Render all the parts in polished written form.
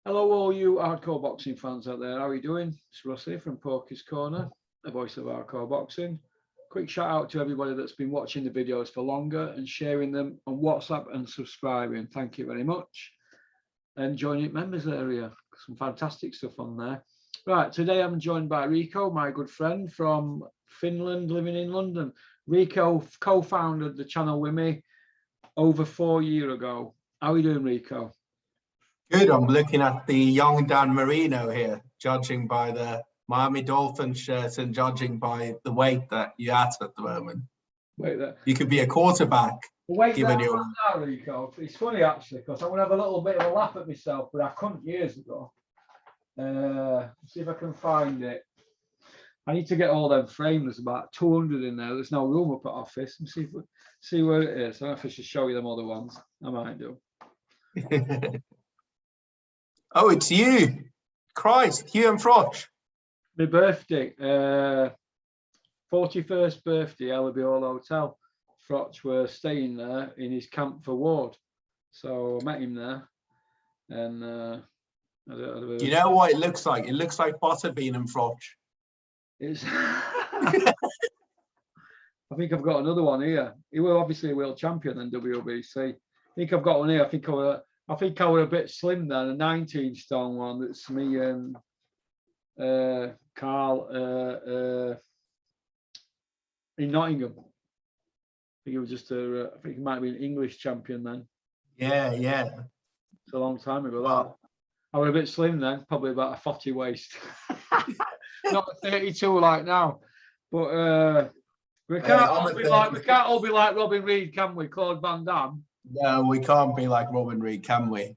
Hello, all you hardcore boxing fans out there. How are you doing? It's Russ here from Porky's Corner, the voice of hardcore boxing. Quick shout out to everybody that's been watching the videos for longer and sharing them on WhatsApp and subscribing. Thank you very much. And joining members area, some fantastic stuff on there. Right, today I'm joined by Rico, my good friend from Finland, living in London. Rico co-founded the channel with me over 4 years ago. How are you doing, Rico? Good. I'm looking at the young Dan Marino here, judging by the Miami Dolphins shirt and judging by the weight that you're at the moment. Wait there. You could be a quarterback. Wait there now, Rico. It's funny actually, because I want to have a little bit of a laugh at myself, but I couldn't years ago. See if I can find it. I need to get all them frames. There's about 200 in there. There's no room up at office. And see where it is. I don't know if I should show you them other ones. I might do. Oh, it's you. Christ, Hugh and Froch. My birthday, 41st birthday, Ellaby Hall Hotel. Froch were staying there in his camp for ward. So I met him there. And you know what it looks like? It looks like Butterbean and Froch. It's I think I've got another one here. He was obviously a world champion in WBC. I think I've got one here. I think I were a bit slim then, a 19 stone one. That's me and Carl in Nottingham. I think it was just I think he might have been an English champion then. Yeah. It's a long time ago. That. I was a bit slim then, probably about a 40 waist. Not 32 like now. But we can't all be like Robin Reed, can we? Claude Van Damme. No, we can't be like Robin Reed, can we?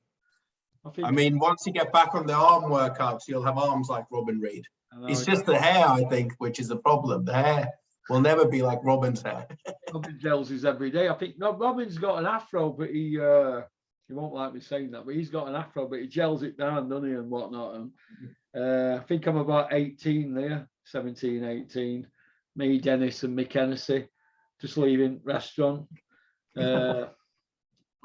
I mean, once you get back on the arm workouts, you'll have arms like Robin Reed. It's just the hair, I think, which is the problem. The hair will never be like Robin's hair. Robin gels his every day. I think Robin's got an afro, but he won't like me saying that, but he's got an afro, but he gels it down, doesn't he, and whatnot. And I think I'm about 18 there, 17, 18. Me, Dennis, and Mick Hennessy, just leaving restaurant.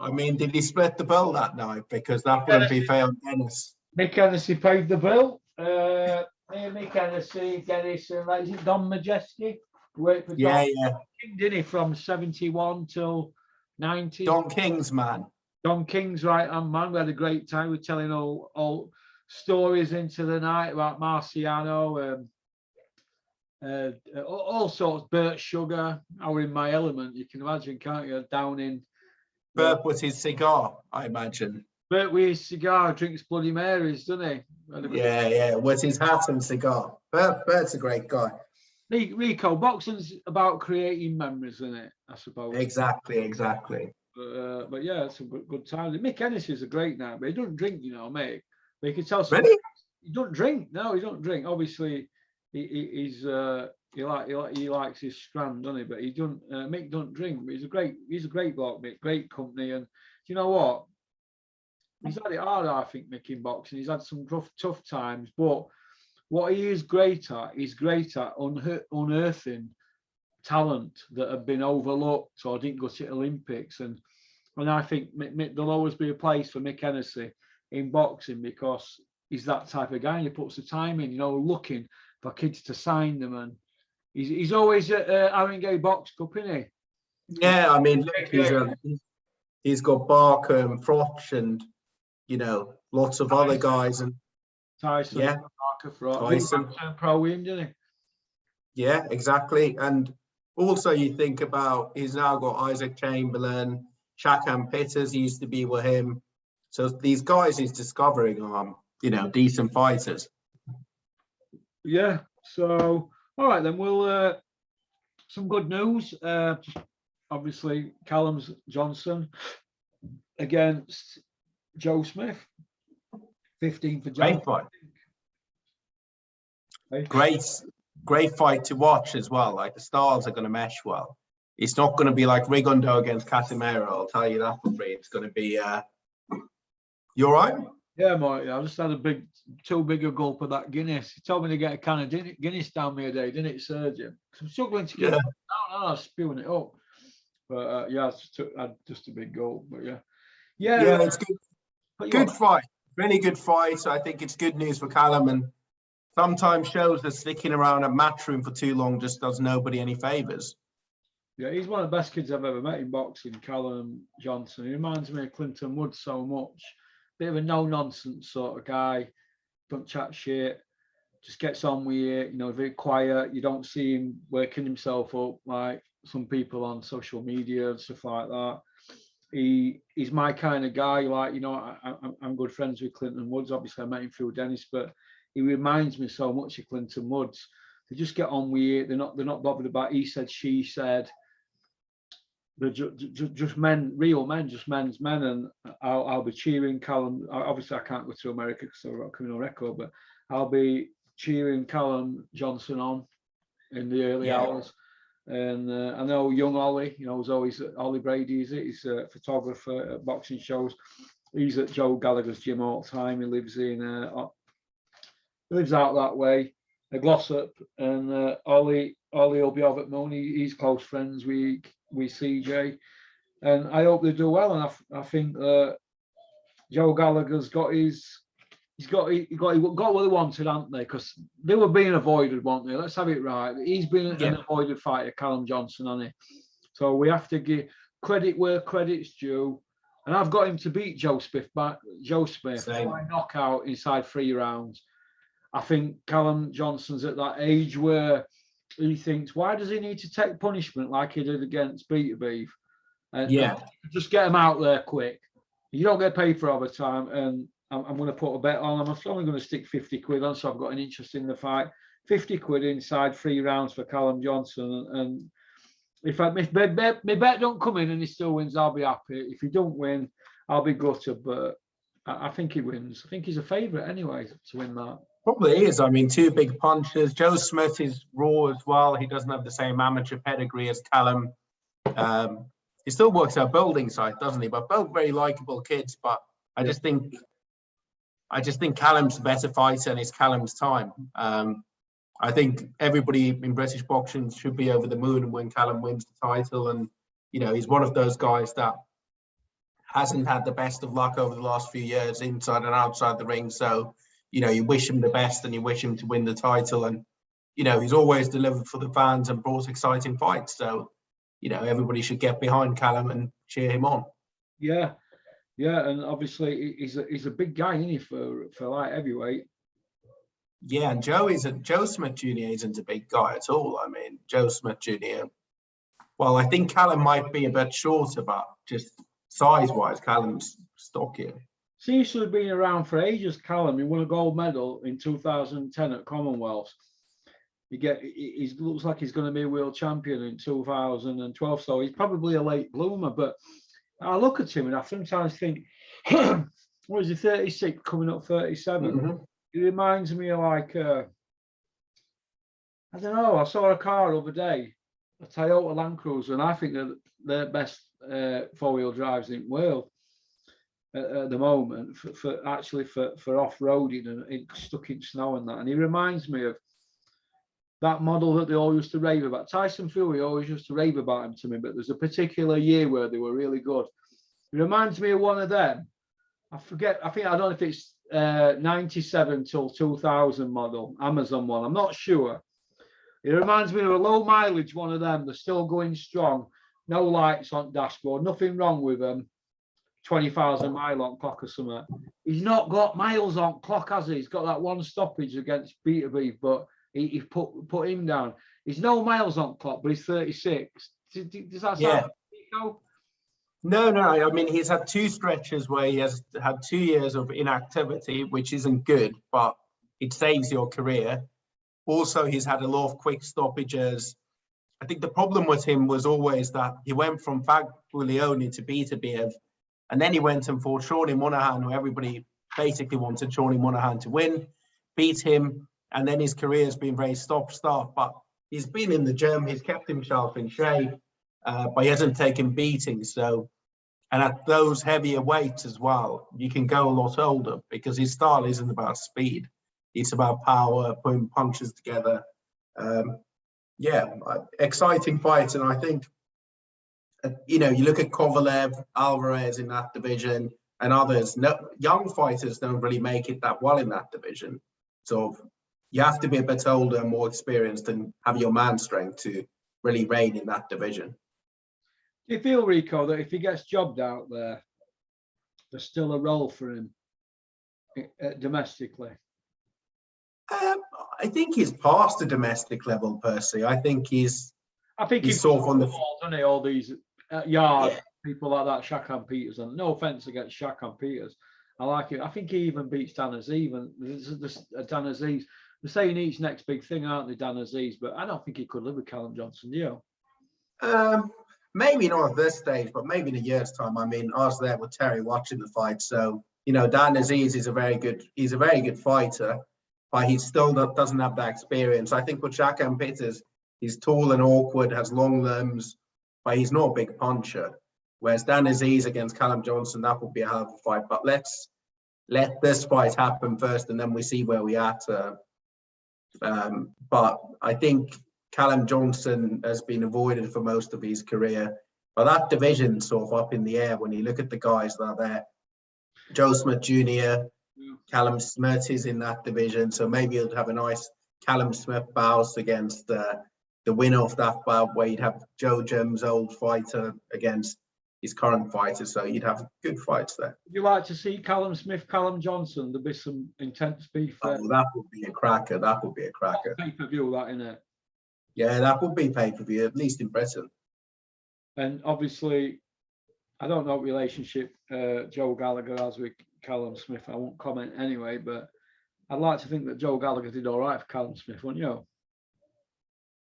I mean, did he split the bill that night? Because that wouldn't be fair on Dennis. Mick Hennessy paid the bill. Mick Hennessy, Dennis, and is it Don Majeski? Worked for yeah. King, didn't he, from 71 till 90? Don King's man. Don King's right hand man. We had a great time. We're telling all stories into the night about Marciano, all sorts. Bert Sugar. I were in my element. You can imagine, can't you? Down in. Bert with his cigar, I imagine. Bert with his cigar drinks Bloody Marys, doesn't he? Yeah. With his hat and cigar. Bert's a great guy. Rico, boxing's about creating memories, isn't it? I suppose. Exactly. But yeah, it's a good time. Mick Hennessy is a great night, but he doesn't drink, mate. But you can tell. Really? He don't drink. No, he don't drink. Obviously, he likes his strand, doesn't he? But he don't. Mick don't drink. But he's a great bloke, Mick. Great company, and do you know what? He's had it hard, I think, Mick, in boxing. He's had some tough times, but what he is great at, unearthing talent that have been overlooked or didn't go to the Olympics, and I think there'll always be a place for Mick Hennessy in boxing because he's that type of guy. He puts the time in, looking for kids to sign them, and he's always at Haringey Box Cup, isn't he? Yeah, I mean, look, he's got Barker and Froch and lots of other guys, and Tyson, yeah, Barker, Froch, Tyson pro him, didn't he? Yeah, exactly. And also, you think about he's now got Isaac Chamberlain, Shakan Pitters used to be with him. So these guys he's discovering are, decent fighters. Yeah. So, all right, then we'll some good news. Obviously, Callum Johnson against Joe Smith, 15th of January. Great fight to watch as well. Like the styles are going to mesh well. It's not going to be like Rigondo against Casemiro. I'll tell you that for free. It's going to be. You all right? Yeah, mate. I just had too big a gulp of that Guinness. He told me to get a can of Guinness down me a day, didn't it, surgeon? I'm struggling to get it down. I'm spewing it up. But yeah, I just a big gulp. But yeah, it's good. Good fight. Really good fight. I think it's good news for Callum, and sometimes shows that sticking around a Matchroom for too long just does nobody any favours. Yeah, he's one of the best kids I've ever met in boxing, Callum Johnson. He reminds me of Clinton Wood so much. Bit of a no-nonsense sort of guy. Don't chat shit. Just gets on with it. You know, very quiet. You don't see him working himself up like some people on social media and stuff like that. He's my kind of guy. Like, you know, I'm good friends with Clinton Woods. Obviously, I met him through Dennis, but he reminds me so much of Clinton Woods. They just get on with it. They're not bothered about he said, she said. They're just men, real men, just men's men, and I'll be cheering Callum. Obviously, I can't go to America because I've got a criminal record, but I'll be cheering Callum Johnson on in the early hours. And I know young Ollie, you know, was always Ollie Brady. He's a photographer at boxing shows. He's at Joe Gallagher's gym all the time. He lives out that way, a Glossop, and Ollie will be over at Mooney. He's close friends with CJ, and I hope they do well. And I think Joe Gallagher's got what he wanted, haven't they? Because they were being avoided, weren't they? Let's have it right. He's been an avoided fighter, Callum Johnson, hasn't he? So we have to give credit where credit's due. And I've got him to beat Joe Smith by knockout inside 3 rounds. I think Callum Johnson's at that age where he thinks, why does he need to take punishment like he did against Peter Beef? And just get him out there quick. You don't get paid for overtime, and I'm going to put a bet on. I'm only going to stick 50 quid on, so I've got an interest in the fight. 50 quid inside 3 rounds for Callum Johnson, and if my bet don't come in and he still wins, I'll be happy. If he don't win, I'll be gutted. But I think he wins. I think he's a favourite anyway to win that. Probably is. I mean, 2 big punches. Joe Smith is raw as well. He doesn't have the same amateur pedigree as Callum. He still works at a building site, doesn't he? But both very likable kids. But I just think Callum's a better fighter, and it's Callum's time. I think everybody in British boxing should be over the moon when Callum wins the title. And, you know, he's one of those guys that hasn't had the best of luck over the last few years inside and outside the ring. So, you know, you wish him the best and you wish him to win the title. And, you know, he's always delivered for the fans and brought exciting fights. So, you know, everybody should get behind Callum and cheer him on. Yeah. Yeah, and obviously he's a big guy, isn't he, for light heavyweight? Yeah, and Joe Smith Jr. isn't a big guy at all. I mean, Joe Smith Jr. Well, I think Callum might be a bit shorter, but just size-wise, Callum's stockier. Seems to have been around for ages, Callum. He won a gold medal in 2010 at Commonwealth. He looks like he's going to be a world champion in 2012, so he's probably a late bloomer, but I look at him and I sometimes think, what is he, 36, coming up 37? Mm-hmm. He reminds me of like, I don't know, I saw a car the other day, a Toyota Land Cruiser, and I think they're the best 4-wheel drives in the world at the moment for off-roading and stuck in snow and that. And he reminds me of that model that they all used to rave about. Tyson Fury always used to rave about him to me, but there's a particular year where they were really good. It reminds me of one of them. I don't know if it's 97 till 2000 model, Amazon one. I'm not sure. It reminds me of a low mileage one of them. They're still going strong. No lights on dashboard. Nothing wrong with them. 20,000 mile on clock or something. He's not got miles on clock, has he? He's got that one stoppage against Peter Beef, but he put him down. He's no miles on clock, but he's 36. Does that sound? No. I mean, he's had 2 stretches where he has had 2 years of inactivity, which isn't good, but it saves your career. Also, he's had a lot of quick stoppages. I think the problem with him was always that he went from Fagulioni to Beterbiev, and then he went and fought Shawnee Monahan, who everybody basically wanted Shawnee Monahan to win, beat him, and then his career has been very stop-start. But he's been in the gym, he's kept himself in shape, but he hasn't taken beatings. So, and at those heavier weights as well, you can go a lot older because his style isn't about speed. It's about power, putting punches together. Exciting fights. And I think, you know, you look at Kovalev, Alvarez in that division, and others. No, young fighters don't really make it that well in that division. So you have to be a bit older, more experienced, and have your man strength to really reign in that division. Do you feel, Rico, that if he gets jobbed out there, there's still a role for him domestically? I think he's past the domestic level per se. I think he's sort of on the balls, isn't he? All these yard people like that, Shakan Peters, and no offense against Shakan Peters, I like it. I think he even beats Dan Aziz. Dan Aziz, they're saying each next big thing, aren't they, Dan Aziz? But I don't think he could live with Callum Johnson, do you? Maybe not at this stage, but maybe in a year's time. I mean, I was there with Terry watching the fight, so you know, Dan Aziz is a very good fighter, but he still doesn't have that experience. I think with Shakan Peters, he's tall and awkward, has long limbs, but he's not a big puncher. Whereas Dan Aziz against Callum Johnson, that would be a hell of a fight. But let's let this fight happen first, and then we see where we at. But I think Callum Johnson has been avoided for most of his career. But that division's sort of up in the air when you look at the guys that are there. Joe Smith Jr., Callum Smith is in that division, so maybe you'd have a nice Callum Smith bout against the winner of that bout, where you'd have Joe Jim's old fighter against his current fighter, so you'd have good fights there. Would you like to see Callum Smith, Callum Johnson? There'd be some intense beef there. Oh, that would be a cracker. That would be a cracker. Pay-per-view, that, innit? Yeah, that would be pay-per-view, at least in Britain. And obviously, I don't know what relationship Joe Gallagher has with Callum Smith. I won't comment anyway, but I'd like to think that Joe Gallagher did all right for Callum Smith, wouldn't you?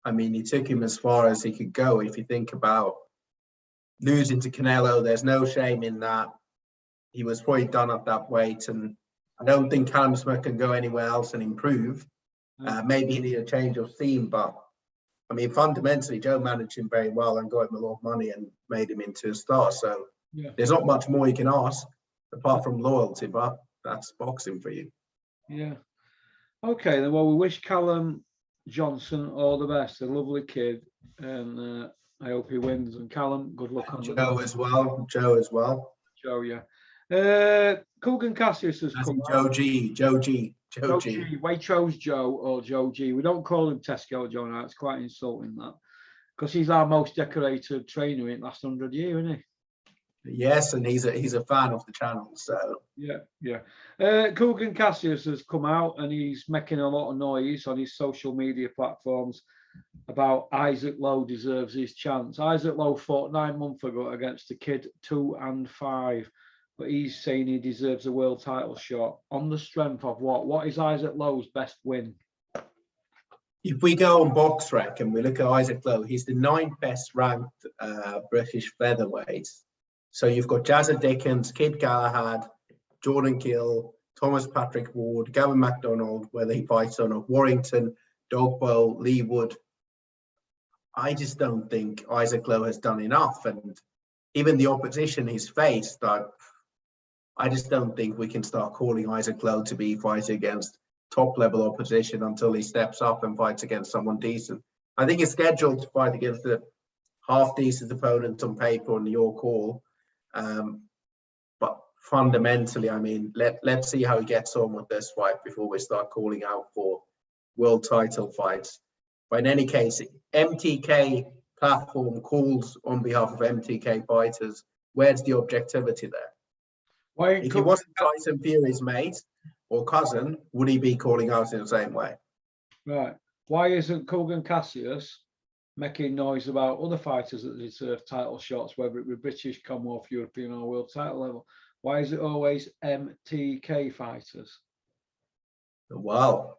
I mean, he took him as far as he could go. If you think about losing to Canelo, there's no shame in that. He was probably done at that weight, and I don't think Callum Smith can go anywhere else and improve. Maybe he need a change of scene, but I mean, fundamentally, Joe managed him very well and got him a lot of money and made him into a star. So there's not much more you can ask apart from loyalty, but that's boxing for you. Yeah. Okay, then. Well, we wish Callum Johnson all the best. A lovely kid, and I hope he wins. And Callum, good luck on Joe as well. Joe as well. Joe, yeah. Kugan Cassius has come. Joe G. We chose Joe or Joe G. We don't call him Tesco Joe now. It's quite insulting that, because he's our most decorated trainer in the last 100 years, isn't he? Yes, and he's a fan of the channel. So yeah. Kugan Cassius has come out and he's making a lot of noise on his social media platforms about Isaac Lowe deserves his chance. Isaac Lowe fought 9 months ago against the kid 2 and 5. But he's saying he deserves a world title shot on the strength of what? What is Isaac Lowe's best win? If we go on BoxRec and we look at Isaac Lowe, he's the 9th best ranked British featherweight. So you've got Jazza Dickens, Kid Galahad, Jordan Gill, Thomas Patrick Ward, Gavin MacDonald, whether he fights or not, Warrington, Dogboe, Lee Wood. I just don't think Isaac Lowe has done enough. And even the opposition he's faced, I just don't think we can start calling Isaac Lowe to be fighting against top level opposition until he steps up and fights against someone decent. I think he's scheduled to fight against a half decent opponent on paper on your call. But fundamentally, I mean, let's see how he gets on with this fight before we start calling out for world title fights. But in any case, MTK platform calls on behalf of MTK fighters. Where's the objectivity there? If he wasn't Tyson Fury's mate or cousin, would he be calling out in the same way? Right. Why isn't Kugan Cassius making noise about other fighters that deserve title shots, whether it be British, Commonwealth, European or world title level? Why is it always MTK fighters? Well,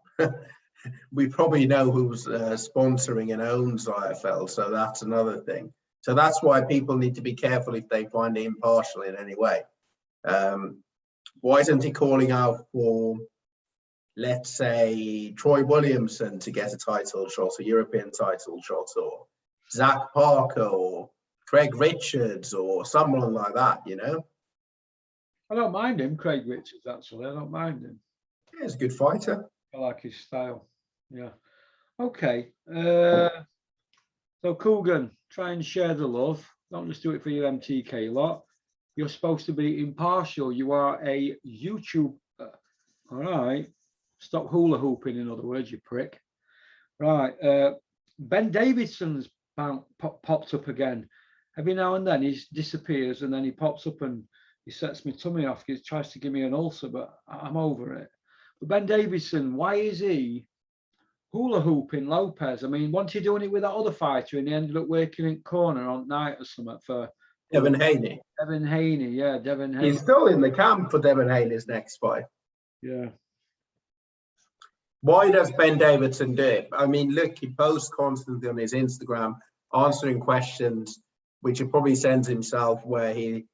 we probably know who's sponsoring and owns IFL, so that's another thing. So that's why people need to be careful if they find it impartial in any way. Why isn't he calling out for, let's say, Troy Williamson to get a title shot, a European title shot, or Zach Parker or Craig Richards or someone like that, you know? I don't mind him, Craig Richards, actually. I don't mind him. Yeah, he's a good fighter. I like his style. Yeah. Okay. So Kugan, try and share the love. Don't just do it for your MTK lot. You're supposed to be impartial. You are a YouTuber. All right. Stop hula hooping, in other words, you prick. Right. Ben Davidson's popped up again. Every now and then he disappears and then he pops up and he sets my tummy off. He tries to give me an ulcer, but I'm over it. But Ben Davidson, why is he hula hooping Lopez? I mean, wasn't he doing it with that other fighter and he ended up working in corner on night or something for Devin Haney. Devin Haney, yeah, Devin Haney. He's still in the camp for Devin Haney's next fight. Yeah. Why does Ben Davidson do it? I mean, look, he posts constantly on his Instagram, answering questions, which he probably sends himself, where he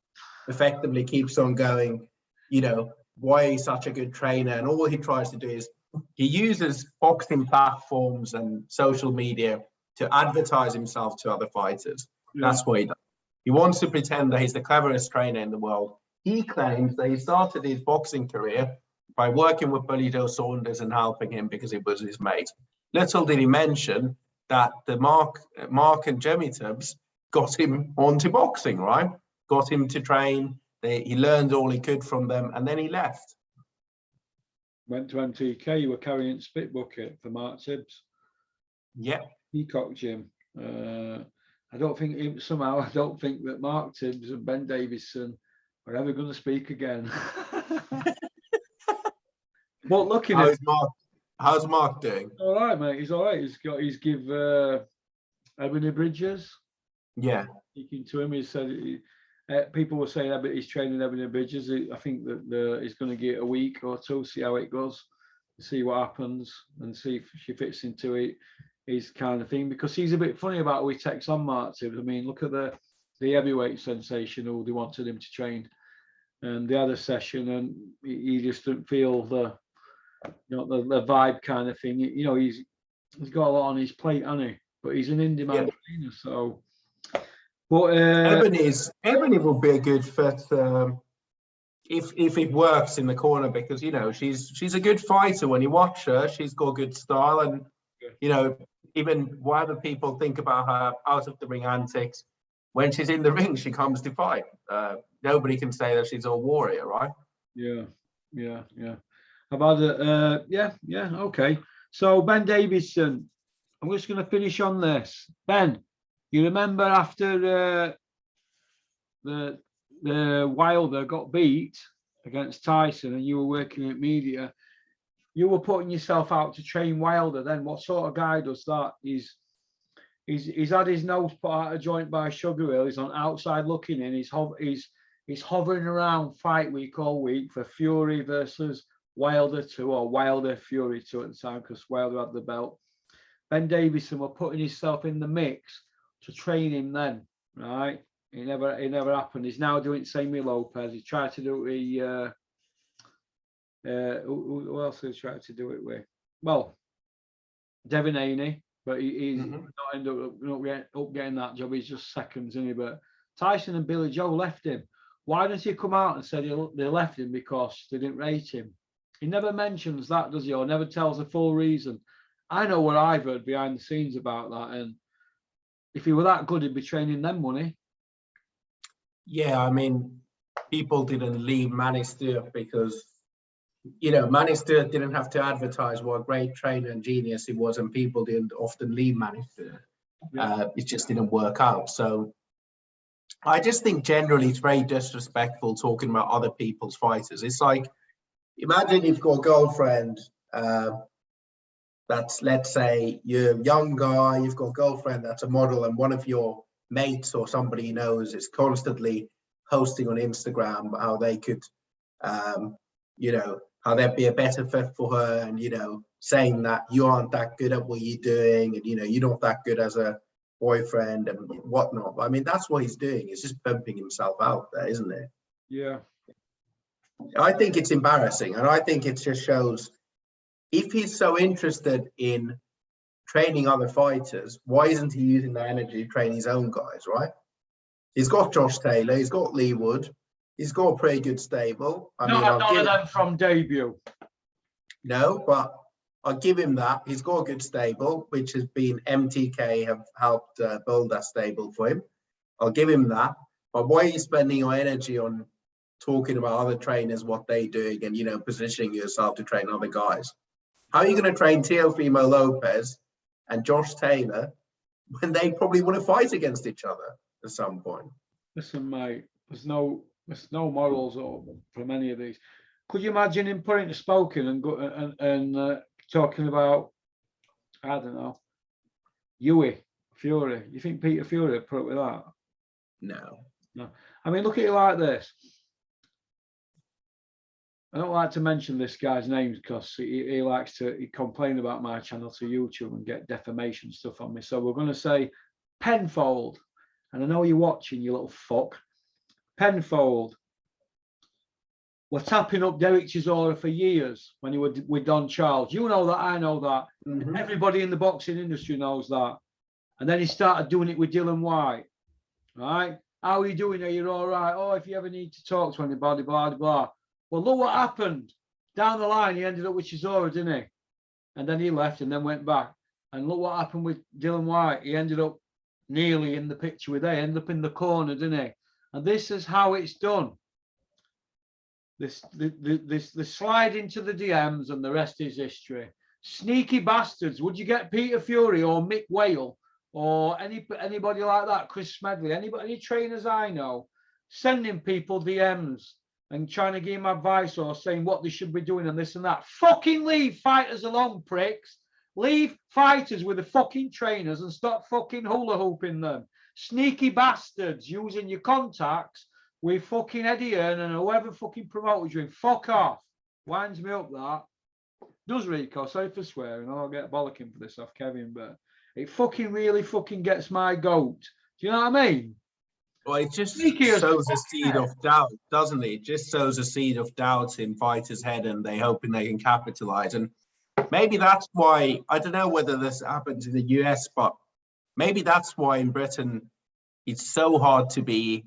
effectively keeps on going, you know, why he's such a good trainer. And all he tries to do is he uses boxing platforms and social media to advertise himself to other fighters. Yeah. That's what he does. He wants to pretend that he's the cleverest trainer in the world. He claims that he started his boxing career by working with Billy Joe Saunders and helping him because it was his mate. Little did he mention that the Mark and Jimmy Tibbs got him onto boxing, right? Got him to train. He learned all he could from them, and then he left. Went to MTK. You were carrying spit bucket for Mark Tibbs. Yeah. Peacock Gym. I don't think that Mark Tibbs and Ben Davison are ever going to speak again. But looking at how's Mark doing? All right, mate. He's all right. He's give Ebony Bridges. Yeah. Speaking to him, he said people were saying he's training Ebony Bridges. I think that he's going to get a week or two, see how it goes, see what happens, and see if she fits into it. His kind of thing, because he's a bit funny about how he takes on Mark Tibbs. I mean, look at the heavyweight sensation who they wanted him to train, and they had a session, and he just didn't feel the vibe kind of thing. You know, he's got a lot on his plate, hasn't he? But he's an in-demand trainer, so. But Ebony will be a good fit if it works in the corner, because you know she's a good fighter. When you watch her, she's got good style, and you know, even whatever people think about her out of the ring antics, when she's in the ring, she comes to fight. Nobody can say that she's a warrior, right? Yeah. About it, yeah, okay. So Ben Davison, I'm just going to finish on this. Ben, you remember after the Wilder got beat against Tyson, and you were working at media, you were putting yourself out to train Wilder. Then what sort of guy does that? He's had his nose put out of joint by Sugar Hill. He's on outside looking in. He's hovering around fight week all week for Fury versus Wilder 2, or Wilder Fury 2 at the time, because Wilder had the belt. Ben Davison were putting himself in the mix to train him then, right? It never happened. He's now doing the same with Lopez. He tried to do it with who else did he try to do it with? Well, Devin Haney, but he's not ended up getting that job. He's just seconds, isn't he? But Tyson and Billy Joe left him. Why didn't he come out and say they left him because they didn't rate him? He never mentions that, does he? Or never tells the full reason. I know what I've heard behind the scenes about that, and if he were that good, he'd be training them, wouldn't he? Yeah, I mean, people didn't leave Manny Stewart because, you know, Manny Stewart didn't have to advertise what a great trainer and genius he was, and people didn't often leave Manny Stewart. Yeah. It just didn't work out. So I just think generally it's very disrespectful talking about other people's fighters. It's like, imagine you've got a girlfriend that's, let's say you're a young guy, you've got a girlfriend that's a model, and one of your mates or somebody he knows is constantly posting on Instagram how they could, you know, how they'd be a better fit for her, and, you know, saying that you aren't that good at what you're doing, and, you know, you're not that good as a boyfriend and whatnot. I mean, that's what he's doing. He's just pumping himself out there, isn't it? Yeah. I think it's embarrassing, and I think it just shows, if he's so interested in training other fighters, why isn't he using that energy to train his own guys, right? He's got Josh Taylor, he's got Lee Wood, he's got a pretty good stable. None of them from debut. No, but I'll give him that. He's got a good stable, which has been MTK have helped build that stable for him. I'll give him that. But why are you spending your energy on talking about other trainers, what they're doing, and, you know, positioning yourself to train other guys? How are you going to train Teofimo Lopez and Josh Taylor when they probably want to fight against each other at some point? Listen, mate, there's no morals from any of these. Could you imagine him putting to spoken and talking about, I don't know, Fury? You think Peter Fury would put up with that? No. I mean, look at it like this. I don't like to mention this guy's names because he likes to complain about my channel to YouTube and get defamation stuff on me. So we're going to say Penfold. And I know you're watching, you little fuck. Penfold. We're tapping up Derek Chisora for years when he was with Don Charles. You know that, I know that. Mm-hmm. Everybody in the boxing industry knows that. And then he started doing it with Dylan White. Right? How are you doing? Are you all right? Oh, if you ever need to talk to anybody, blah, blah, blah. Well, look what happened. Down the line, he ended up with Chisora, didn't he? And then he left and then went back. And look what happened with Dylan White. He ended up nearly in the picture with they ended up in the corner, didn't he? And this is how it's done. This slide into the DMs and the rest is history. Sneaky bastards. Would you get Peter Fury or Mick Whale or anybody like that, Chris Smedley, any trainers I know, sending people DMs and trying to give him advice or saying what they should be doing and this and that? Fucking leave fighters alone, pricks. Leave fighters with the fucking trainers and stop fucking hula hooping them. Sneaky bastards using your contacts with fucking Eddie Earn and whoever fucking promoted you. Fuck off. Winds me up that. Does Rico, sorry for swearing, I'll get bollocking for this off Kevin, but it fucking really fucking gets my goat. Do you know what I mean? Well, it just sows a seed of doubt, doesn't it? It just sows a seed of doubt in fighters' head and they hoping they can capitalize. And maybe that's why, I don't know whether this happens in the US, but maybe that's why in Britain it's so hard to be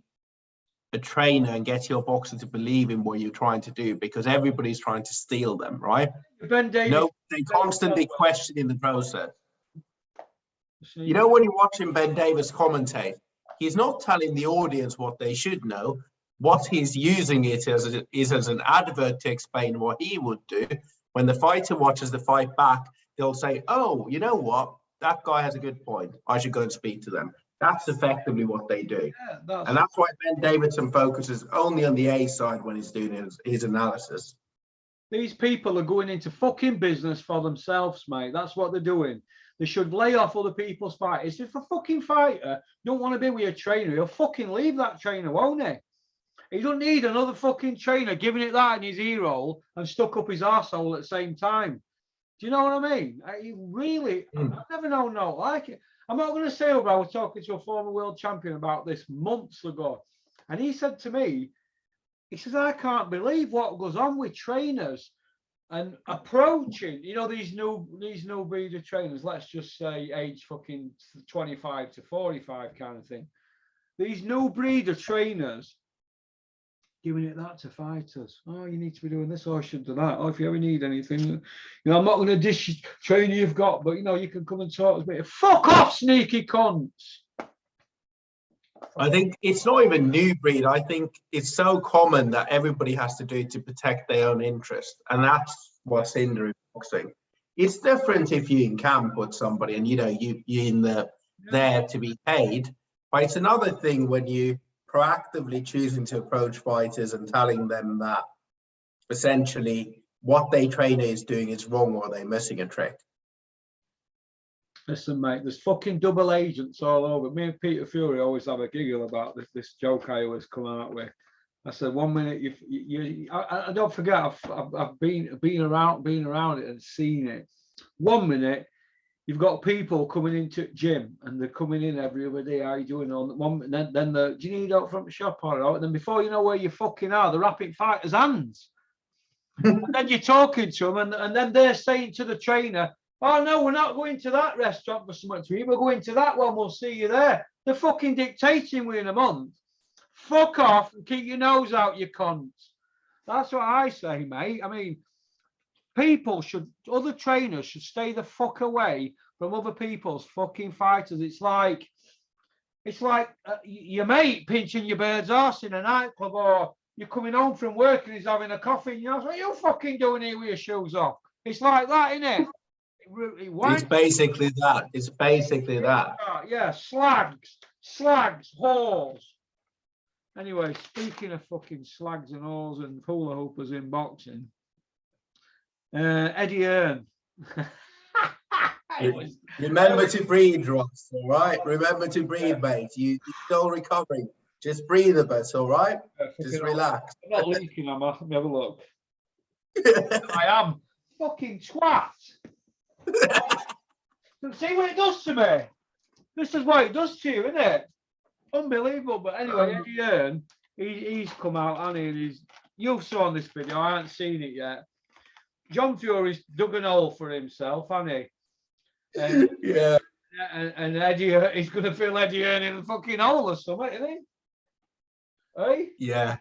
a trainer and get your boxer to believe in what you're trying to do, because everybody's trying to steal them, right? Ben Davis, no, they constantly questioning the process. You know, when you're watching Ben Davis commentate, he's not telling the audience what they should know. What he's using it as is as an advert to explain what he would do. When the fighter watches the fight back, they'll say, oh, you know what? That guy has a good point. I should go and speak to them. That's effectively what they do. Yeah, and that's why Ben Davidson focuses only on the A side when he's doing his analysis. These people are going into fucking business for themselves, mate. That's what they're doing. They should lay off other people's fighters. If a fucking fighter don't want to be with a trainer, he'll fucking leave that trainer, won't he? He don't need another fucking trainer giving it that in his ear hole and stuck up his arsehole at the same time. Do you know what I mean? He really, I've never known no like it. I'm not going to say, but I was talking to a former world champion about this months ago. And he said to me, he says, I can't believe what goes on with trainers and approaching, you know, these new breeder trainers, let's just say age fucking 25 to 45 kind of thing. These new breeder trainers giving it that to fighters. Oh, you need to be doing this, or I should do that. Oh, if you ever need anything, you know, I'm not going to dish trainer you've got, but you know, you can come and talk to me. Fuck off, sneaky cunts. I think it's not even new breed. I think it's so common that everybody has to do it to protect their own interest, and that's what's hindering boxing. It's different if you in camp with somebody and you know you're in there to be paid, but it's another thing when you proactively choosing to approach fighters and telling them that essentially what their trainer is doing is wrong or they're missing a trick. Listen, mate, there's fucking double agents all over. Me and Peter Fury always have a giggle about this joke I always come out with. I said, 1 minute I don't forget, I've been around it and seen it. 1 minute you've got people coming into gym and they're coming in every other day. How you doing? On one, then do you need help from the shop? Or then before you know where you fucking are, they're wrapping fighters' hands. And then you're talking to them, and then they're saying to the trainer, oh no, we're not going to that restaurant for something to eat. We're going to that one. We'll see you there. They're fucking dictating within a month. Fuck off and keep your nose out, you cunts. That's what I say, mate. I mean, other trainers should stay the fuck away from other people's fucking fighters. It's like It's like your mate pinching your bird's arse in a nightclub, or you're coming home from work and he's having a coffee, and you're like, what are you fucking doing here with your shoes off? It's like that, isn't it? It's basically that. It's basically that. Yeah, slags, whores. Anyway, speaking of fucking slags and whores and hula hoopers in boxing, Eddie Hearn. Remember to breathe, Ross, all right? Remember to breathe, mate. You're still recovering. Just breathe a bit, all right? Just relax. I'm not leaking, am I? Let me have a look. I am. Fucking twat. See what it does to me? This is what it does to you, isn't it? Unbelievable. But anyway, Eddie Hearn, he's come out, and you've seen this video. I haven't seen it yet. John Fury's dug an hole for himself, hasn't he? And, yeah. And Eddie, he's going to fill Eddie Hearn in the fucking hole or something, isn't he? Hey? Yeah.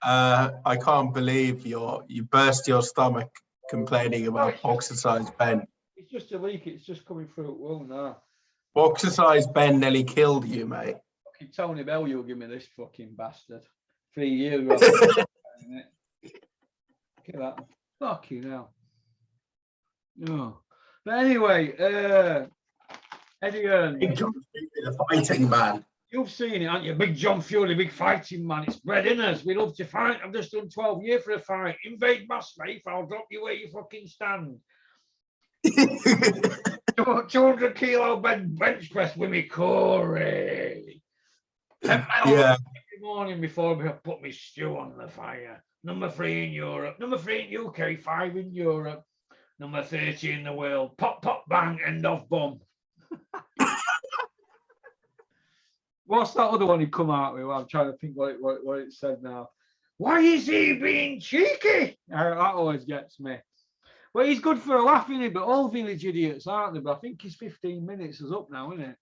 I can't believe you burst your stomach complaining about boxer-sized Ben. It's just a leak. It's just coming through. Well, no. Boxer-sized Ben nearly killed you, mate. Fucking Tony Bell, you'll give me this fucking bastard. 3 years. Look at that. Fucking hell. No. But anyway, Eddie Hearn. Big John Fury, the fighting man. You've seen it, haven't you? Big John Fury, big fighting man. It's bred in us. We love to fight. I've just done 12 years for a fight. Invade my space. I'll drop you where you fucking stand. 200 kilo bench press with me, Corey. Yeah. Every morning before we put my stew on the fire. Number 3 in Europe. Number 3 in UK. 5 in Europe. Number 30 in the world. Pop, pop, bang. End of bum. What's that other one he come out with? Well, I'm trying to think what it said now. Why is he being cheeky? That always gets me. Well, he's good for a laugh, isn't he? But all village idiots, aren't they? But I think his 15 minutes is up now, isn't it?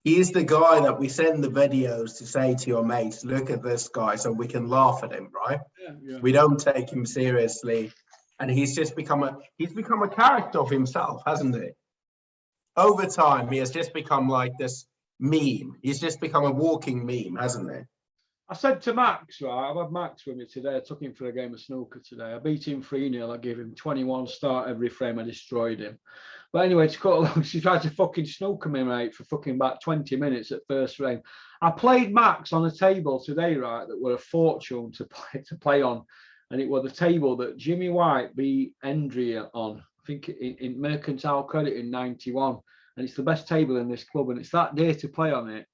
He's the guy that we send the videos to say to your mates, look at this guy, so we can laugh at him, right? Yeah. We don't take him seriously. And he's become a character of himself, hasn't he? Over time, he has just become like this meme. He's just become a walking meme, hasn't he? I said to Max, right, I've had Max with me today. I took him for a game of snooker today. I beat him 3-0. I gave him 21 start every frame. I destroyed him. But anyway, to cut along, she tried to fucking snooker me, mate, for fucking about 20 minutes at first frame. I played Max on a table today, right, that were a fortune to play on. And it was the table that Jimmy White beat Andrea on. I think in Mercantile Credit in 91, and it's the best table in this club, and it's that day to play on it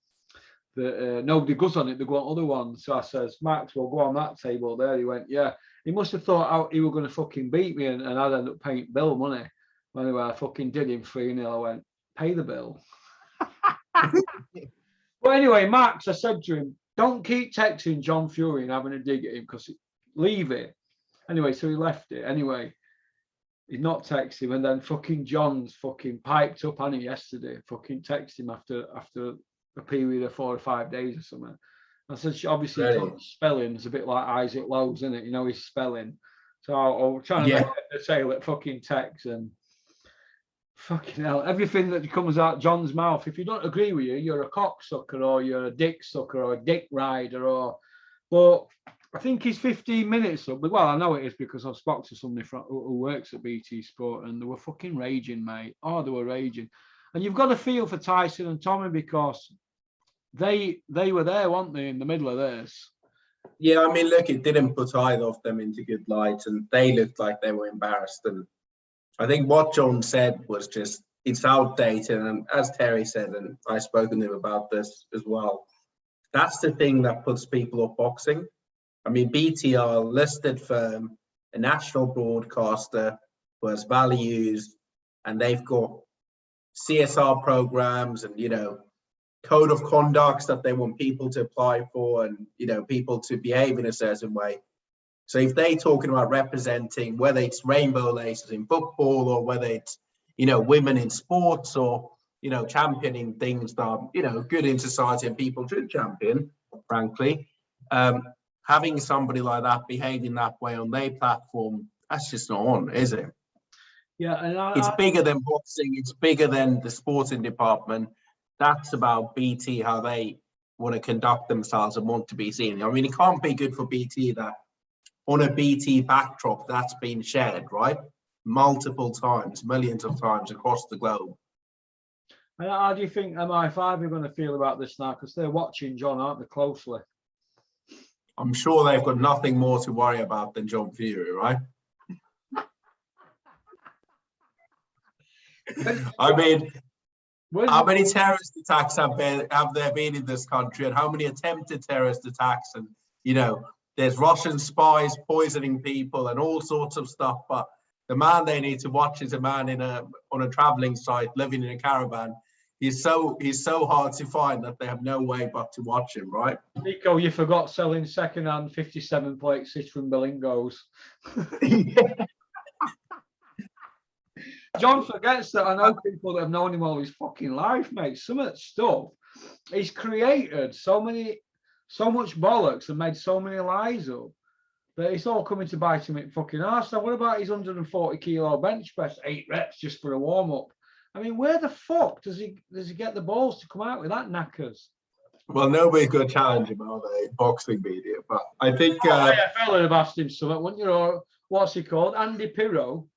that nobody goes on it, they go on other ones. So I says, Max, we'll go on that table there. He went, yeah. He must have thought he were going to fucking beat me, and I'd end up paying bill money. Anyway, I fucking did him 3-0. I went, pay the bill. But anyway, Max, I said to him, don't keep texting John Fury and having a dig at him, because leave it. Anyway, so he left it. Anyway, he's not texted him, and then fucking John's fucking piped up on it yesterday. Fucking texted him after a period of 4 or 5 days or something. I said, obviously, really? Spelling is a bit like Isaac Lowe's, isn't it? You know, he's spelling. So I'm trying to make a sale at fucking text, and fucking hell, everything that comes out John's mouth, if you don't agree with you, you're a cocksucker, or you're a dick sucker, or a dick rider, but I think he's 15 minutes up. But well, I know it is because I've spoken to somebody who works at BT Sport, and they were fucking raging, mate. Oh, they were raging. And you've got to feel for Tyson and Tommy, because they were there, weren't they, in the middle of this? Yeah, I mean, look, it didn't put either of them into good light, and they looked like they were embarrassed. And I think what John said was just, it's outdated. And as Terry said, and I've spoken to him about this as well, that's the thing that puts people off boxing. I mean, BT are a listed firm, a national broadcaster who has values, and they've got CSR programs and, you know, code of conducts that they want people to apply for, and, you know, people to behave in a certain way. So if they're talking about representing, whether it's rainbow laces in football, or whether it's, you know, women in sports, or, you know, championing things that are, you know, good in society and people should champion, frankly, having somebody like that behaving that way on their platform, that's just not on, is it? Yeah, and it's bigger than boxing. It's bigger than the sporting department. That's about BT, how they want to conduct themselves and want to be seen. I mean, it can't be good for BT that on a BT backdrop that's been shared, right? Multiple times, millions of times across the globe. And how do you think MI5 are going to feel about this now? Because they're watching John, aren't they, closely? I'm sure they've got nothing more to worry about than John Fury, right? I mean, how many terrorist attacks have there been in this country, and how many attempted terrorist attacks? And there's Russian spies poisoning people and all sorts of stuff. But the man they need to watch is a man on a traveling site living in a caravan. He's so hard to find that they have no way but to watch him, right? Nico, you forgot selling second-hand 57-plate Citroen Berlingo's. John forgets that I know people that have known him all his fucking life, mate. Some of that stuff he's created so much bollocks and made so many lies up that it's all coming to bite him in fucking arse. Now, what about his 140 kilo bench press, 8 reps just for a warm up? I mean, where the fuck does he get the balls to come out with that knackers? Well, nobody's going to challenge him, are they? Boxing media, but I think AFL would have asked him something, wouldn't you? Or what's he called? Andy Pirro.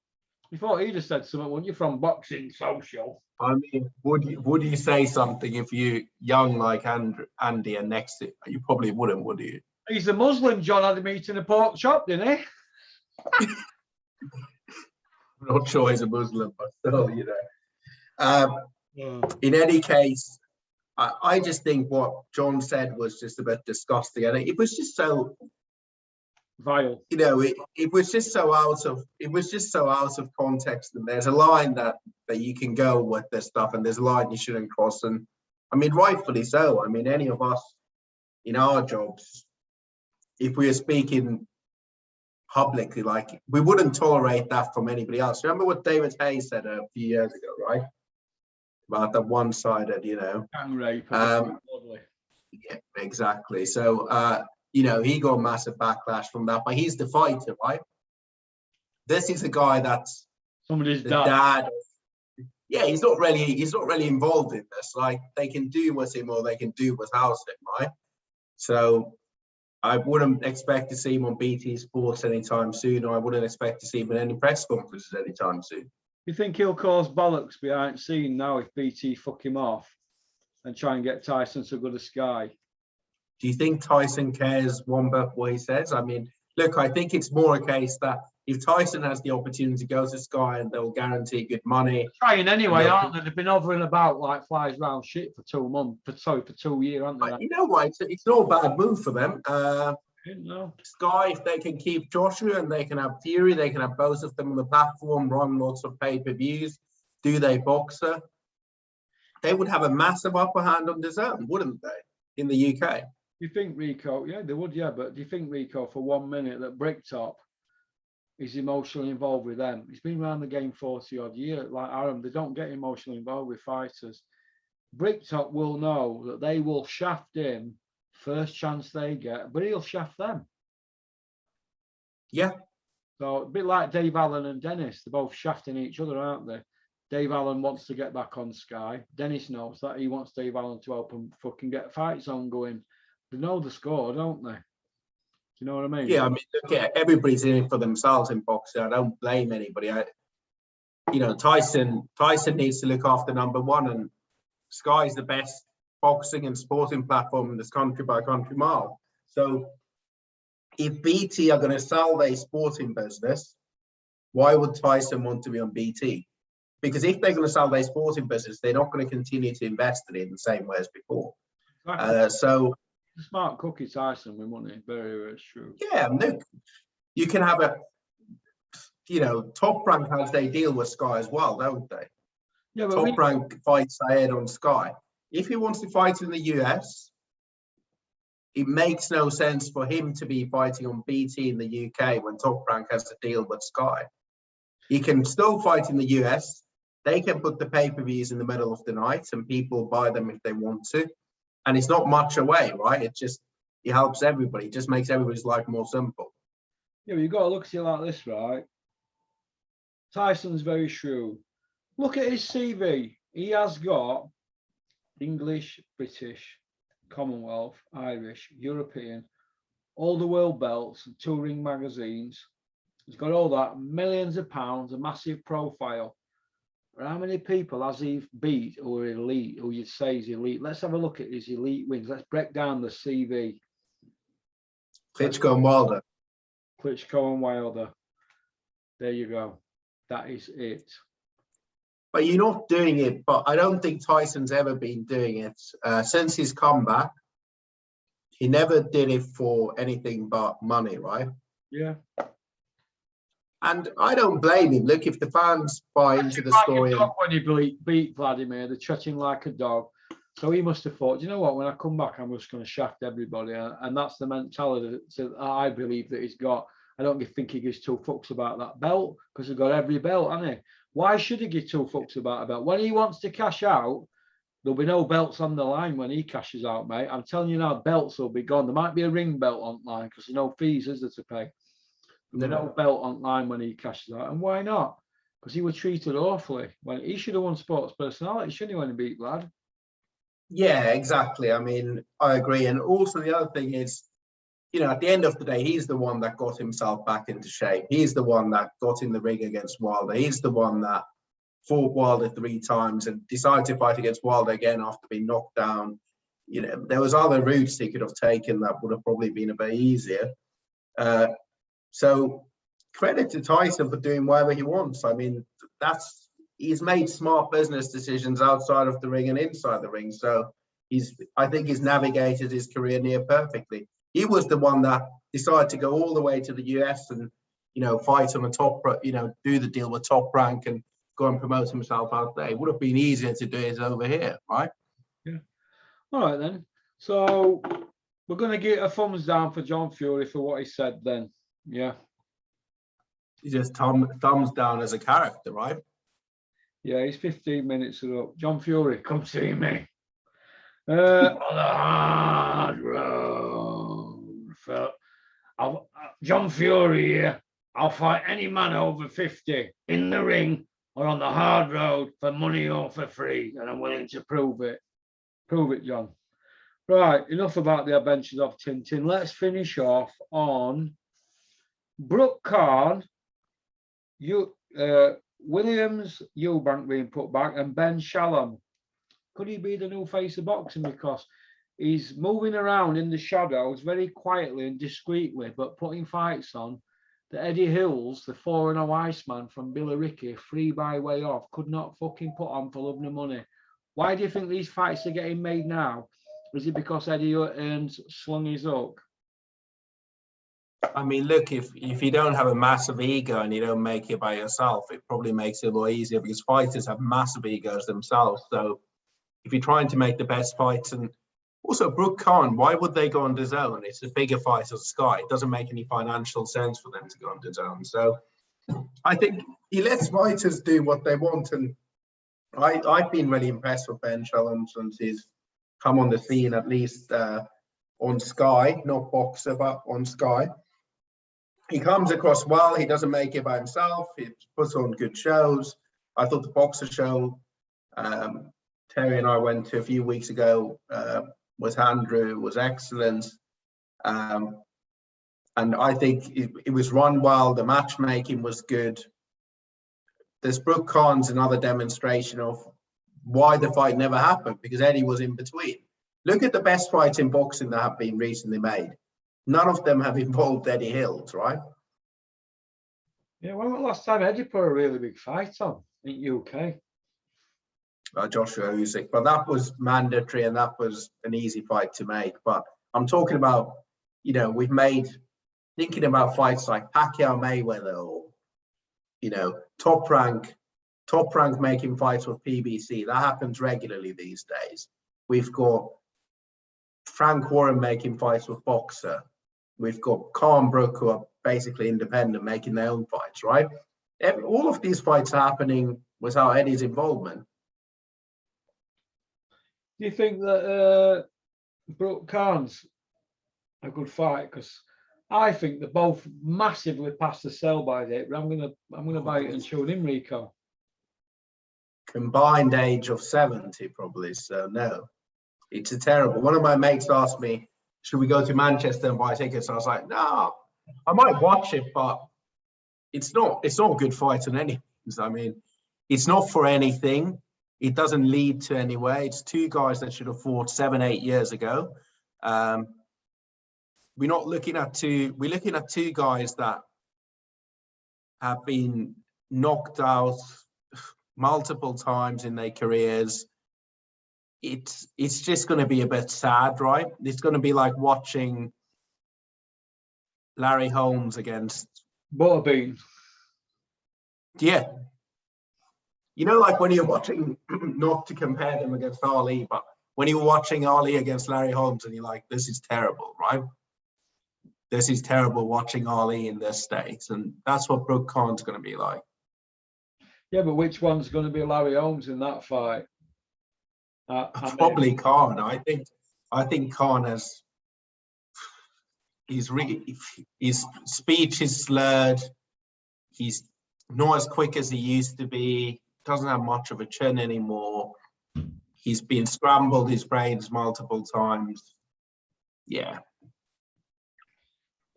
You thought he'd have said something, wouldn't you, from Boxing Social? I mean, would you say something if you young like Andy and next to you? Probably wouldn't, would you? He's a Muslim. John had him eating a pork chop, didn't he? I'm not sure he's a Muslim, but still, In any case, I just think what John said was just a bit disgusting, and it was just so vile. It was just so out of context. And there's a line that you can go with this stuff, and there's a line you shouldn't cross. And I mean, rightfully so. I mean, any of us in our jobs, if we are speaking publicly, like, we wouldn't tolerate that from anybody else. Remember what David Hayes said a few years ago, right? About the one-sided, gang rape. Yeah, exactly. So he got a massive backlash from that, but he's the fighter, right? This is a guy that's somebody's dad. Yeah, he's not really involved in this. Like, they can do with him or they can do without him, right? So I wouldn't expect to see him on BT Sports anytime soon, or I wouldn't expect to see him in any press conferences anytime soon. You think he'll cause bollocks behind scene now if BT fuck him off and try and get Tyson to go to Sky? Do you think Tyson cares one bit what he says? I mean, look, I think it's more a case that if Tyson has the opportunity to go to Sky and they'll guarantee good money. Trying anyway, aren't they? They've been over and about like flies round shit for 2 months, for 2 years, haven't they? You know what? It's not a bad move for them. No. Sky, if they can keep Joshua and they can have Fury, they can have both of them on the platform, run lots of pay-per-views, do they boxer? They would have a massive upper hand on DAZN, wouldn't they, in the UK? Do you think, Rico, yeah, they would, yeah, but do you think, Rico, for 1 minute that Bricktop is emotionally involved with them? He's been around the game 40-odd years, like Aaron, they don't get emotionally involved with fighters. Bricktop will know that they will shaft him first chance they get, but he'll shaft them. Yeah. So a bit like Dave Allen and Dennis, they're both shafting each other, aren't they? Dave Allen wants to get back on Sky. Dennis knows that he wants Dave Allen to help him fucking get fights on going. They know the score, don't they? Do you know what I mean? Yeah, I mean, look, everybody's in it for themselves in boxing. I don't blame anybody. Tyson needs to look after number one, and Sky's the best boxing and sporting platform in this country by a country mile. So if BT are going to sell their sporting business, why would Tyson want to be on BT? Because if they're going to sell their sporting business, they're not going to continue to invest in it in the same way as before. Exactly. So smart cookie, Tyson, with money. Very, very true. Yeah, look, you can have Top Rank has they deal with Sky as well, don't they? Yeah, but Top Rank fights ahead on Sky. If he wants to fight in the US, it makes no sense for him to be fighting on BT in the UK when Top Rank has to deal with Sky. He can still fight in the US. They can put the pay-per-views in the middle of the night and people buy them if they want to. And it's not much away, right? It helps everybody. It just makes everybody's life more simple. Yeah, but you've got to look at it like this, right? Tyson's very shrewd. Look at his CV. He has got English, British, Commonwealth, Irish, European, all the world belts, and touring magazines. He's got all that, millions of pounds, a massive profile. But how many people has he beat who are elite, who you'd say is elite? Let's have a look at his elite wins. Let's break down the CV. Klitschko and Wilder. Klitschko and Wilder. There you go. That is it. But you're not doing it, but I don't think Tyson's ever been doing it. Since his comeback, he never did it for anything but money, right? Yeah. And I don't blame him. Look, if the fans buy into the story. When he beat Vladimir, they treat him like a dog. So he must have thought, you know what, when I come back, I'm just going to shaft everybody. And that's the mentality that I believe that he's got. I don't think he gives two fucks about that belt because he's got every belt, hasn't he? Why should he give two fucks about a belt? When he wants to cash out, there'll be no belts on the line when he cashes out, mate. I'm telling you now, belts will be gone. There might be a ring belt online because there's no fees, is there, to pay? There's no belt online when he cashes out. And why not? Because he was treated awfully. When he should have won sports personality, shouldn't he, when he beat Vlad? Yeah, exactly. I mean, I agree. And also the other thing is, at the end of the day, he's the one that got himself back into shape. He's the one that got in the ring against Wilder. He's the one that fought Wilder 3 times and decided to fight against Wilder again after being knocked down. There was other routes he could have taken that would have probably been a bit easier. So credit to Tyson for doing whatever he wants. I mean, he's made smart business decisions outside of the ring and inside the ring. So I think he's navigated his career near perfectly. He was the one that decided to go all the way to the US and, fight on the top, do the deal with Top Rank and go and promote himself out there. It would have been easier to do it over here, right? Yeah. All right, then. So we're going to give a thumbs down for John Fury for what he said then. Yeah. He's just thumbs down as a character, right? Yeah, he's 15 minutes up. John Fury, come see me. On the hard road. John Fury here. I'll fight any man over 50 in the ring or on the hard road for money or for free, and I'm willing to prove it. Prove it, John. Right, enough about the adventures of Tintin. Let's finish off on Brooke Khan, Williams Eubank being put back, and Ben Shalom. Could he be the new face of boxing? Because he's moving around in the shadows very quietly and discreetly, but putting fights on that Eddie Hills, the 4-0 Iceman from Billericay, free by way off, could not fucking put on for love nor money. Why do you think these fights are getting made now? Is it because Eddie Earns slung his hook? I mean, look, if you don't have a massive ego and you don't make it by yourself, it probably makes it a lot easier because fighters have massive egos themselves. So if you're trying to make the best fights, and also Brooke Khan, why would they go on DAZN? It's a bigger fight as Sky. It doesn't make any financial sense for them to go on DAZN. So I think he lets fighters do what they want. And I've been really impressed with Ben Shalom since he's come on the scene, at least on Sky, not Boxer, but on Sky. He comes across well. He doesn't make it by himself. He puts on good shows. I thought the Boxer show Terry and I went to a few weeks ago with Andrew was excellent. And I think it was run well. The matchmaking was good. This Brooke Khan's another demonstration of why the fight never happened, because Eddie was in between. Look at the best fights in boxing that have been recently made. None of them have involved Eddie Hills, right? Yeah, when was the last time Eddie put a really big fight on in UK? Joshua Usyk, but that was mandatory and that was an easy fight to make. But I'm talking about, we've made, thinking about fights like Pacquiao Mayweather or, top rank making fights with PBC. That happens regularly these days. We've got Frank Warren making fights with Boxer. We've got Khan Brook, who are basically independent, making their own fights, right? All of these fights are happening without Eddie's involvement. Do you think that Brooke Khan's a good fight? Because I think they're both massively past the sell-by date, but I'm gonna buy it and tune in, Rico. Combined age of 70, probably. So no, it's a terrible. One of my mates asked me, "Should we go to Manchester and buy tickets?" I was like, "No, I might watch it, but it's not a good fight on any means. I mean, it's not for anything. It doesn't lead to anywhere. It's two guys that should have fought 7-8 years ago. We're looking at two guys that have been knocked out multiple times in their careers. It's just going to be a bit sad, right? It's going to be like watching Larry Holmes against Butterbean. Yeah. You know, like when you're watching, not to compare them against Ali, but when you're watching Ali against Larry Holmes and you're like, this is terrible, right? This is terrible watching Ali in this state. And that's what Brooke Khan's going to be like. Yeah, but which one's going to be Larry Holmes in that fight? Probably Khan. I think Khan has. His speech is slurred. He's not as quick as he used to be. Doesn't have much of a chin anymore. He's been scrambled his brains multiple times. Yeah.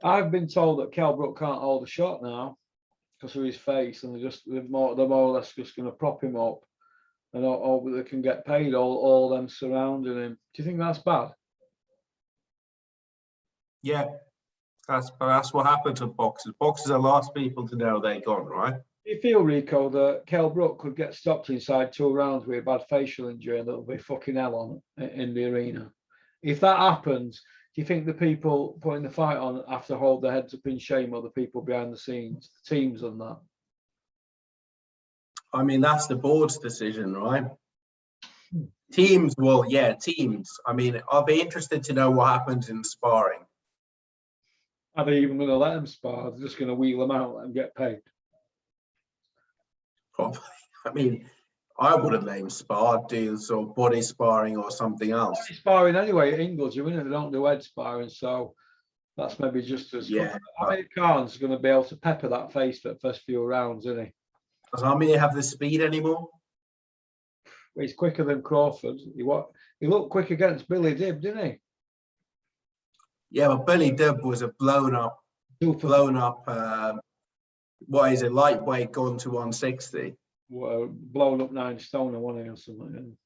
I've been told that Kell Brook can't hold a shot now because of his face, and they're more or less just going to prop him up, and hope they can get paid all them surrounding him. Do you think that's bad? Yeah, that's what happens with boxers. Boxers are the last people to know they're gone, right? Do you feel, Rico, that Kell Brook could get stopped inside 2 rounds with a bad facial injury and there'll be fucking hell on in the arena? If that happens, do you think the people putting the fight on have to hold their heads up in shame, or the people behind the scenes, the teams on that? I mean, that's the board's decision, right? Teams will, yeah, teams. I mean, I'll be interested to know what happens in sparring. Are they even going to let them spar? They're just going to wheel them out and get paid? Probably. I mean, I wouldn't let him spar, do sort of body sparring or something else. Body sparring anyway at Ingles, you know, they don't do head sparring, so that's maybe just as good. Yeah. Amir Khan's going to be able to pepper that face for the first few rounds, isn't he? Does Amir have the speed anymore? Well, he's quicker than Crawford. He looked quick against Billy Dibb, didn't he? Yeah, but Billy Dibb was a blown up, what is it, lightweight going to 160. Blown up 9 stone or 1 or something.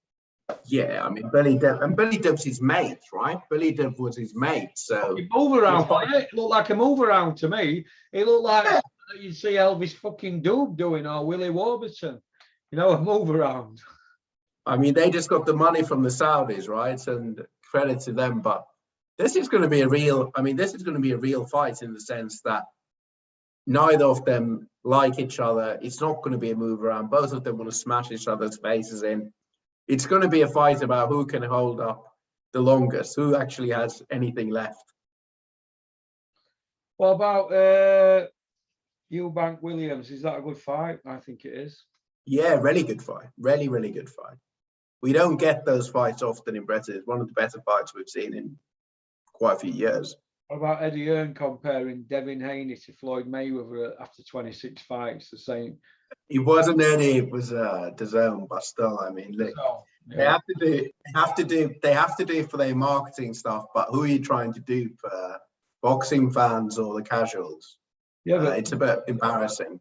Yeah, I mean, Billy Dibb's his mate, right? Billy Dibb was his mate, so... He move around, it looked like a move around to me. It looked like you see Elvis fucking Doob doing, or Willie Warburton. You know, a move around. I mean, they just got the money from the Saudis, right? And credit to them, but this is going to be a real fight in the sense that neither of them like each other. It's not going to be a move around. Both of them want to smash each other's faces in. It's going to be a fight about who can hold up the longest, who actually has anything left. What about Eubank Williams? Is that a good fight? I think it is. Yeah, really good fight. Really, really good fight. We don't get those fights often in Britain. It's one of the better fights we've seen in quite a few years. What about Eddie Hearn comparing Devin Haney to Floyd Mayweather after 26 fights? The same. It wasn't Eddie. It was DAZN, but still, I mean, look, they have to do it for their marketing stuff. But who are you trying to do for boxing fans or the casuals? Yeah, but it's a bit embarrassing.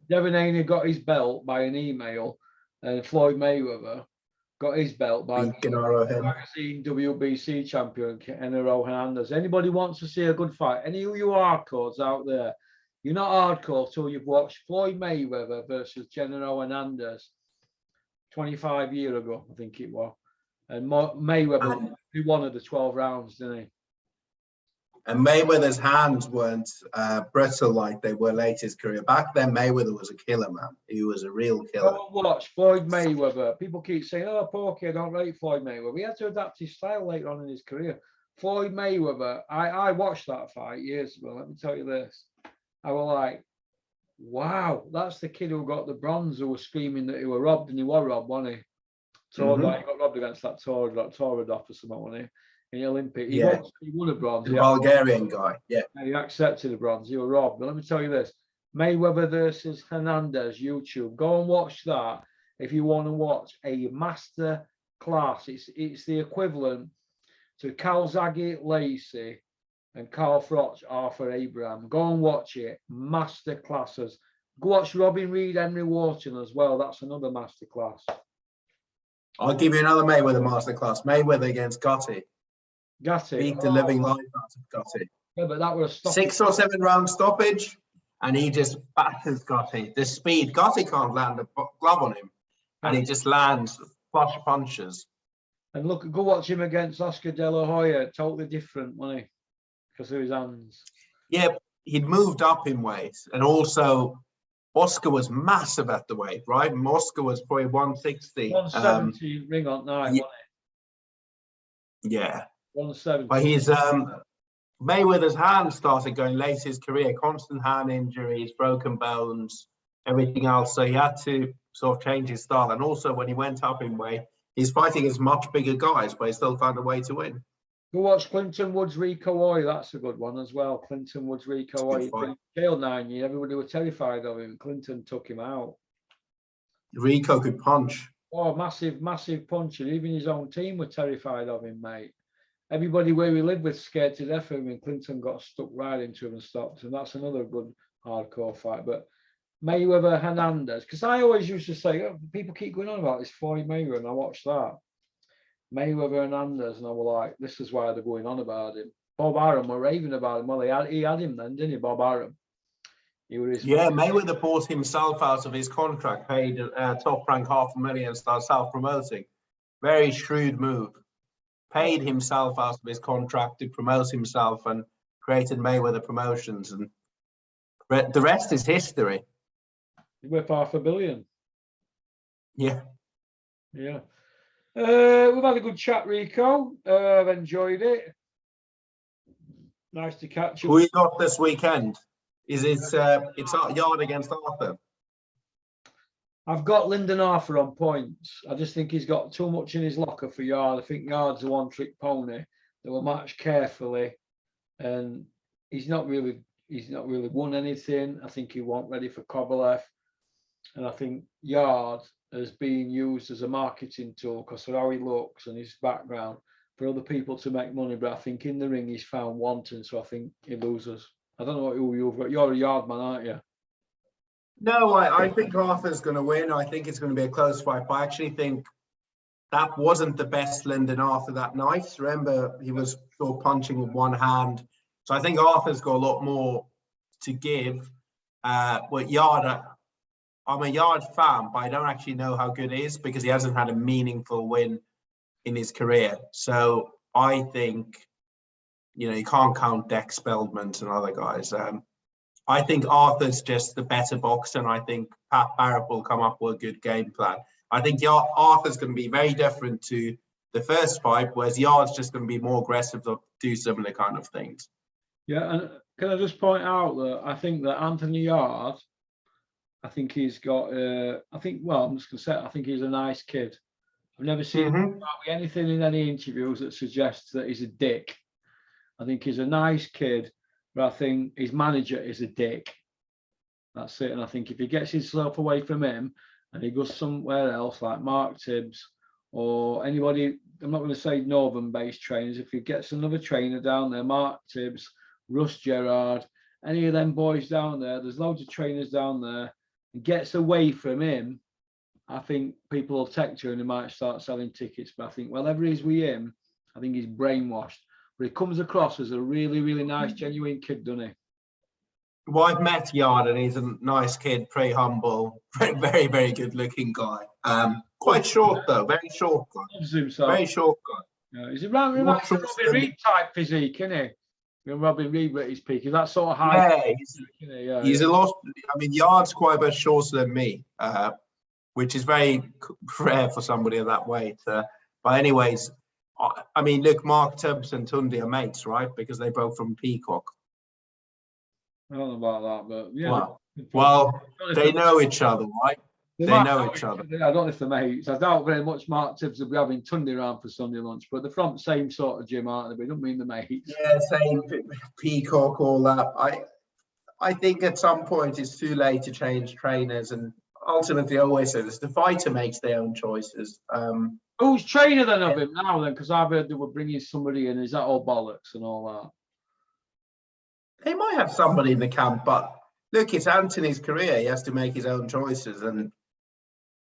Devin Haney got his belt by an email, and Floyd Mayweather got his belt by magazine WBC champion Genaro Hernandez. Anybody wants to see a good fight? Any of you hardcores out there? You're not hardcore till you've watched Floyd Mayweather versus Genaro Hernandez 25 years ago, I think it was. And Mayweather, he won of the 12 rounds, didn't he? And Mayweather's hands weren't brittle like they were late in his career. Back then, Mayweather was a killer, man. He was a real killer. Go and watch Floyd Mayweather. People keep saying, oh, Porky, I don't rate Floyd Mayweather. He had to adapt his style later on in his career. Floyd Mayweather, I watched that fight years ago. Let me tell you this. I was like, wow, that's the kid who got the bronze, who was screaming that he was robbed, and he was robbed, wasn't he? So he got robbed against that Toradov or something, wasn't he? in the Olympic. He Yeah. won a bronze. The Bulgarian guy. Yeah. He accepted the bronze. You were robbed. But let me tell you this: Mayweather versus Hernandez, YouTube. Go and watch that if you want to watch a master class. It's the equivalent to Calzaghe Lacey and Carl Froch, Arthur Abraham. Go and watch it. Master classes. Go watch Robin Reed, Henry Wharton as well. That's another master class. I'll give you another Mayweather masterclass. Mayweather against Gotti. Beat the living life out of Gotti. Yeah, but that was 6 or 7 round stoppage, and he just batters Gotti. The speed, Gotti can't land a glove on him, and he just lands flush punches. And look, go watch him against Oscar De La Hoya. Totally different, wasn't he? Because of his hands. Yeah, he'd moved up in weight, and also Oscar was massive at the weight, right? Oscar was probably 160. 170 ring on night, yeah, wasn't it? Yeah. 170. But his Mayweather's hand started going late in his career, constant hand injuries, broken bones, everything else. So he had to sort of change his style. And also when he went up in weight, he's fighting as much bigger guys, but he still found a way to win. Go watch Clinton Woods Rico Oy. That's a good one as well. Clinton Woods Rico Oy. He'd been jailed 9 years. Everybody were terrified of him. Clinton took him out. Rico could punch. Oh, massive, massive puncher. Even his own team were terrified of him, mate. Everybody where he lived was scared to death of him, and Clinton got stuck right into him and stopped. And that's another good hardcore fight. But Mayweather Hernandez, because I always used to say, oh, people keep going on about this Floyd Mayweather, and I watched that. Mayweather Hernandez, and I was like, this is why they're going on about him. Bob Arum were raving about him. Well, he had him then, didn't he, Bob Arum? Yeah, Mayweather bought himself out of his contract, paid top rank $500,000 and started self-promoting. Very shrewd move. Paid himself out of his contract to promote himself and created Mayweather Promotions. And the rest is history. Worth $500 million. Yeah. Yeah. We've had a good chat, Rico. I've enjoyed it. Nice to catch you. Who you got this weekend? Is it's Yard against Arthur? I've got Lyndon Arthur on points. I just think he's got too much in his locker for Yard. I think Yard's a one-trick pony. They were matched carefully, and he's not really won anything. I think he wasn't ready for Kovalev, and I think Yard has been used as a marketing tool because of how he looks and his background for other people to make money. But I think in the ring he's found wanting, so I think he loses. I don't know who you've got. You're a Yard man, aren't you? No, I think Arthur's going to win. I think it's going to be a close fight. But I actually think that wasn't the best Lyndon Arthur that night. Remember, he was sort of punching with one hand. So I think Arthur's got a lot more to give. But Yard, I'm a Yard fan, but I don't actually know how good he is because he hasn't had a meaningful win in his career. So I think, you can't count Dex Feldman and other guys. I think Arthur's just the better boxer, and I think Pat Barrett will come up with a good game plan. I think Arthur's going to be very different to the first fight, whereas Yard's just going to be more aggressive to do similar kind of things. Yeah, and can I just point out that I think that Anthony Yard, I think he's got, I'm just going to say, I think he's a nice kid. I've never seen anything in any interviews that suggests that he's a dick. I think he's a nice kid, but I think his manager is a dick. That's it. And I think if he gets himself away from him and he goes somewhere else like Mark Tibbs or anybody, I'm not going to say Northern-based trainers, if he gets another trainer down there, Mark Tibbs, Russ Gerard, any of them boys down there, there's loads of trainers down there, and gets away from him, I think people will take to him and they might start selling tickets. But I think whatever he's with him, I think he's brainwashed. But he comes across as a really, really nice, genuine kid, doesn't he? Well, I've met Yard and he's a nice kid, pretty humble, very, very good looking guy. Quite short though, very short guy. Loves himself. Very short guy. Yeah, he's around Robin Reed type physique, isn't he? Robin Reed at his peak. Is that sort of high? Yeah, he's a lot. I mean, Yard's quite a bit shorter than me, which is very rare for somebody of that weight. But anyways, I mean, look, Mark Tibbs and Tundi are mates, right? Because they both from Peacock. I don't know about that, but yeah. Well, they know each other, right? They know each other. I don't know if they're mates. I doubt very much Mark Tibbs will be having Tunde around for Sunday lunch, but they're from the same sort of gym, aren't they? But it don't mean they're mates. Yeah, same Peacock, all that. I think at some point it's too late to change trainers, and ultimately, I always say this: the fighter makes their own choices. Who's trainer then of him now then? Because I've heard they were bringing somebody in. Is that all bollocks and all that? They might have somebody in the camp, but look, it's Anthony's career. He has to make his own choices. And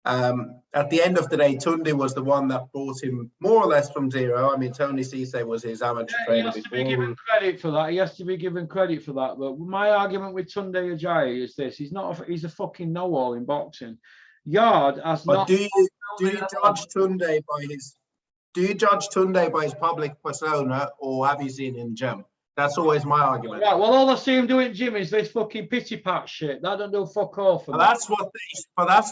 at the end of the day, Tunde was the one that brought him more or less from zero. I mean, Tony Cisse was his amateur trainer before. He has to be given credit for that. He has to be given credit for that. But my argument with Tunde Ajayi is this: he's a fucking know-all in boxing. Yard has but not. Do you judge Tunde by his public persona, or have you seen him in gym? That's always my argument. Right, well, all I see him doing in gym is this fucking pity pat shit. That don't do fuck all for me. That's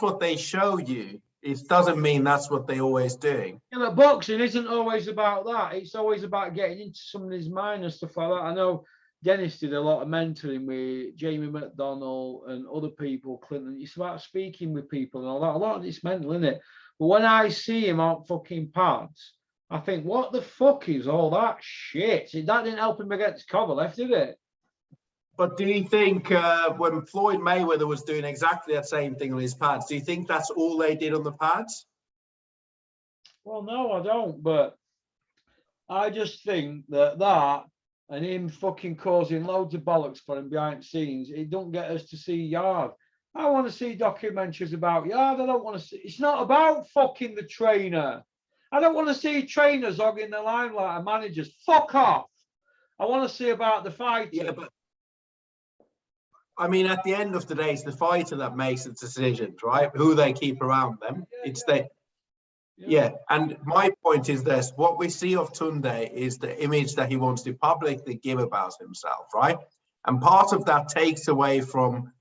what they show you. It doesn't mean that's what they always doing. Yeah, but boxing isn't always about that. It's always about getting into somebody's mind and stuff like that. I know Dennis did a lot of mentoring with Jamie McDonnell and other people, Clinton. It's about speaking with people and all that. A lot of it's mental, isn't it? But when I see him on fucking pads, I think, what the fuck is all that shit? That didn't help him against Kovalev, did it? But do you think when Floyd Mayweather was doing exactly that same thing on his pads, do you think that's all they did on the pads? Well, no, I don't. But I just think that and him fucking causing loads of bollocks for him behind the scenes, it don't get us to see Yard. I want to see documentaries about Yard. I don't want to see. It's not about fucking the trainer. I don't want to see trainers hogging the limelight and managers. Fuck off. I want to see about the fighter. Yeah, but I mean, at the end of the day, it's the fighter that makes the decisions, right? Who they keep around them. Yeah. And my point is this: what we see of Tunde is the image that he wants to publicly give about himself, right? And part of that takes away from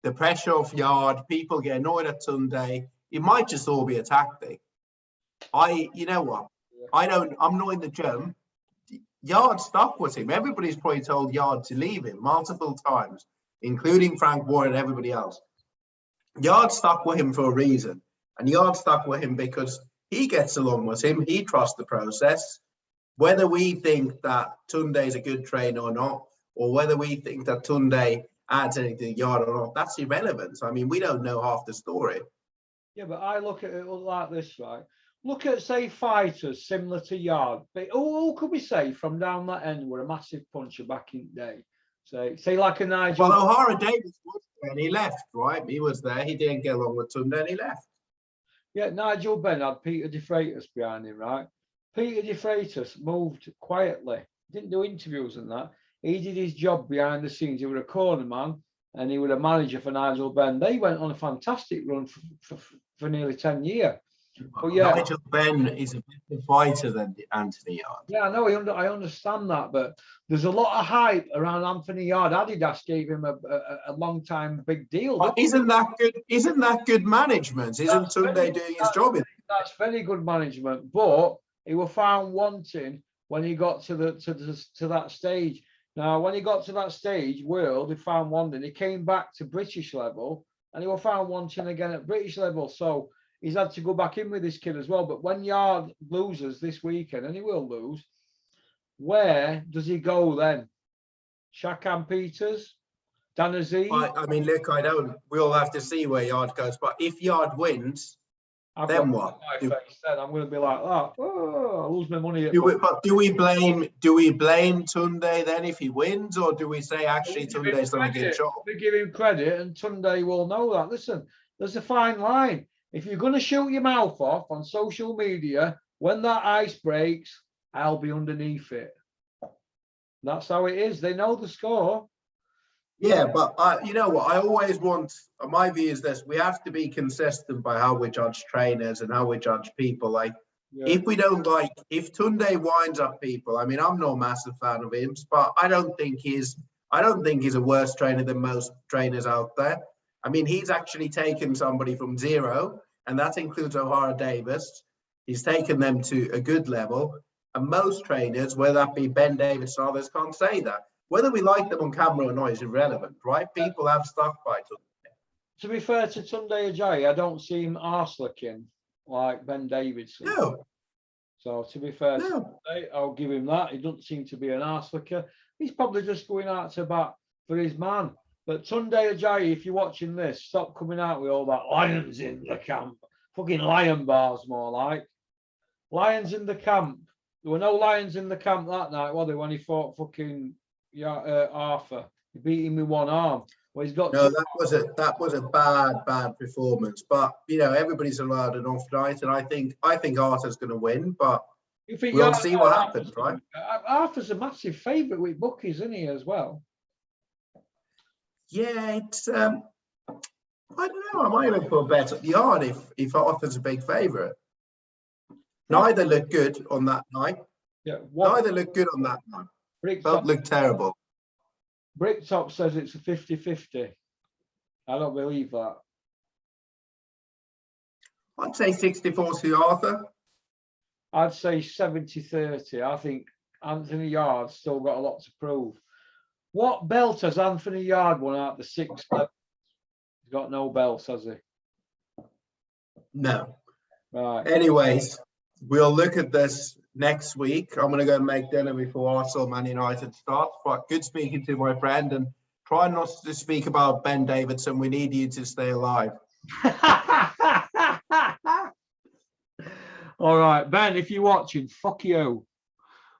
the pressure of Yard. People get annoyed at Tunde. It might just all be a tactic. You know what? I'm not in the gym. Yard stuck with him. Everybody's probably told Yard to leave him multiple times, including Frank Warren and everybody else. Yard stuck with him for a reason. And Yard stuck with him because he gets along with him. He trusts the process. Whether we think that Tunde is a good trainer or not, or whether we think that Tunde adds anything to Yard or not, that's irrelevant. I mean, we don't know half the story. Yeah, but I look at it like this, right? Look at, say, fighters similar to Yard. Who could we say from down that end were a massive puncher back in the day? Say like a Nigel. Well, O'Hara Davis was there and he left, right? He was there. He didn't get along with Tunde and he left. Yeah, Nigel Benn had Peter De Freitas behind him, right? Peter De Freitas moved quietly, didn't do interviews and that. He did his job behind the scenes. He was a corner man and he was a manager for Nigel Benn. They went on a fantastic run for nearly 10 years. But yeah, Nigel Benn is a better fighter than Anthony Yard. Yeah, I know. I understand that, but there's a lot of hype around Anthony Yard. Adidas gave him a long time big deal. But isn't that good? Isn't that good management? Isn't Tunde doing his job? That's very good management, but he was found wanting when he got to that stage. Now, when he got to that stage, he found wanting. He came back to British level, and he was found wanting again at British level. So he's had to go back in with this kid as well. But when Yard loses this weekend, and he will lose, where does he go then? Shakan Peters? Dan Aziz? I mean, look, we'll have to see where Yard goes. But if Yard wins, then what? I'm going to be like that. Oh, I lose my money. Do we blame Tunde then if he wins, or do we say actually Tunde's done a good job? We give him credit, and Tunde will know that. Listen, there's a fine line. If you're going to shoot your mouth off on social media, when that ice breaks, I'll be underneath it. That's how it is. They know the score. Yeah, but you know what? I always want, my view is this: we have to be consistent by how we judge trainers and how we judge people. Like, if Tunde winds up people, I mean, I'm not a massive fan of him, but I don't think he's a worse trainer than most trainers out there. I mean, he's actually taken somebody from zero, and that includes O'Hara Davis. He's taken them to a good level. And most trainers, whether that be Ben Davis or others, can't say that. Whether we like them on camera or not is irrelevant, right? People have stuck by Tunde. to be fair to Tunde Ajayi, I don't see him arse licking like Ben Davidson. No. So to be fair, to Tunde, I'll give him that. He doesn't seem to be an arse licker. He's probably just going out to bat for his man. But Tunde Ajayi, if you're watching this, stop coming out with all that lions in the camp. Fucking lion bars, more like. Lions in the camp. There were no lions in the camp that night, were there, when he fought fucking Arthur? He beat him with one arm. Well, he's got that was a bad performance. But you know, everybody's allowed an off night, and I think Arthur's going to win. But we'll see what happens, right? Arthur's a massive favourite with bookies, isn't he, as well? Yeah, it's I don't know. I might have put a bet at the yard if Arthur's a big favourite. Neither looked good on that night. Yeah, neither looked good on that night. Both looked terrible. Bricktop says it's a 50-50. I don't believe that. I'd say 64 to Arthur. I'd say 70-30. I think Anthony Yard's still got a lot to prove. What belt has Anthony Yard won out the 6 belts? He's got no belts, has he? No. Right. Anyways, we'll look at this next week. I'm going to go and make dinner before Arsenal Man United starts. But good speaking to my friend, and try not to speak about Ben Davidson. We need you to stay alive. All right, Ben, if you're watching, fuck you.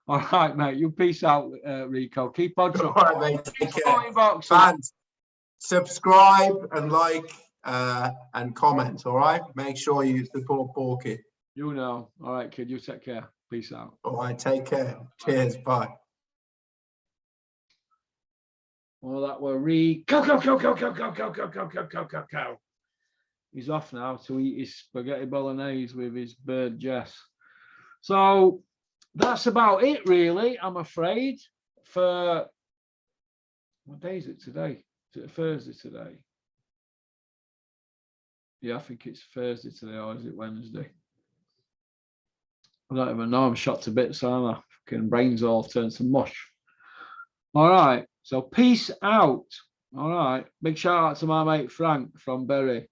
All right, mate. You peace out, Rico. Keep on trucking. All right, mate. Take care. Fans, subscribe and like and comment. All right. Make sure you support Porky. You know. All right, kid. You take care. Peace out. All right. Take care. Cheers. Bye. Well, that were cow. He's off now to eat his spaghetti bolognese with his bird Jess. So that's about it, really, I'm afraid, for what day is it today? Is it Thursday today? Yeah, I think it's Thursday today, or is it Wednesday? I don't even know. I'm shot to bits, aren't I? Fucking brains all turned to mush. All right, so peace out. All right, big shout out to my mate Frank from Bury.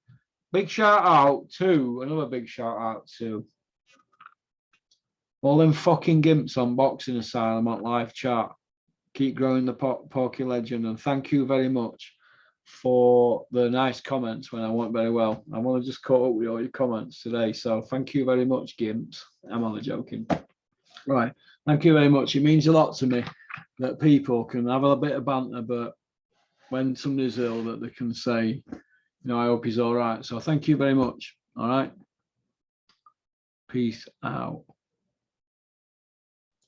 Big shout out to another big shout out to all them fucking gimps on Boxing Asylum on live chat. Keep growing the Porky legend, and thank you very much for the nice comments when I went very well. I want to just caught up with all your comments today, so thank you very much, gimps. I'm only joking. Right, thank you very much. It means a lot to me that people can have a bit of banter, but when somebody's ill, that they can say, you know, I hope he's all right. So thank you very much. All right. Peace out.